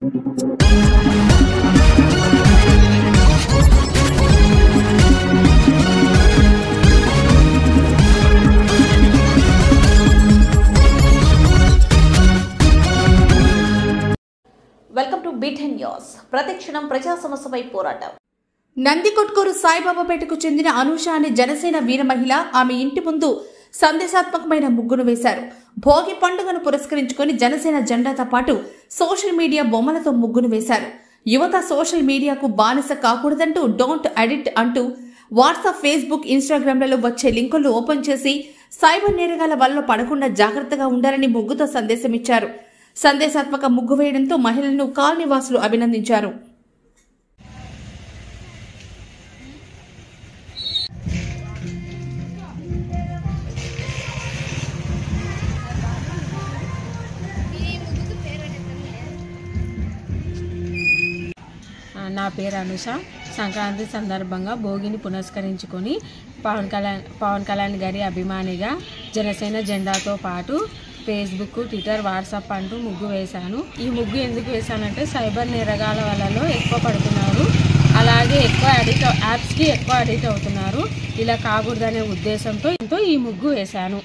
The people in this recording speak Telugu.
Welcome to BTN news. ప్రతిక్షణం ప్రజా సమస్యపై పోరాటం. నందికొట్కూరు సాయిబాబాపేటకు చెందిన అనూష అనే జనసేన వీర మహిళ ఆమె ఇంటి ముందు సందేశాత్మకమైన ముగ్గును వేశారు. భోగి పండుగను పురస్కరించుకొని జనసేన జెండాతో పాటు సోషల్ మీడియా బొమ్మలతో ముగ్గును వేశారు. యువత సోషల్ మీడియాకు బానిస కాకూడదంటూ డోంట్ ఎడిట్ అంటూ వాట్సాప్, ఫేస్బుక్, ఇన్స్టాగ్రామ్లలో వచ్చే లింకులను ఓపెన్ చేసి సైబర్ నేరగాల వల్ల పడకుండా జాగ్రత్తగా ఉండాలని ముగ్గుతో సందేశం ఇచ్చారు. సందేశాత్మక ముగ్గు వేయడంతో మహిళలను కాలనీవాసులు అభినందించారు. నా పేరు అనుష. సంక్రాంతి సందర్భంగా భోగిని పురస్కరించుకొని పవన్ కళ్యాణ్ గారి అభిమానిగా జనసేన జెండాతో పాటు ఫేస్బుక్, ట్విట్టర్, వాట్సాప్ అంటూ ముగ్గు వేశాను. ఈ ముగ్గు ఎందుకు వేశానంటే సైబర్ నేరగాల వలలో ఎక్కువ పడుతున్నారు, అలాగే యాప్స్కి ఎక్కువ అడిక్ట్ అవుతున్నారు. ఇలా కాకూడదనే ఉద్దేశంతో ఈ ముగ్గు వేశాను.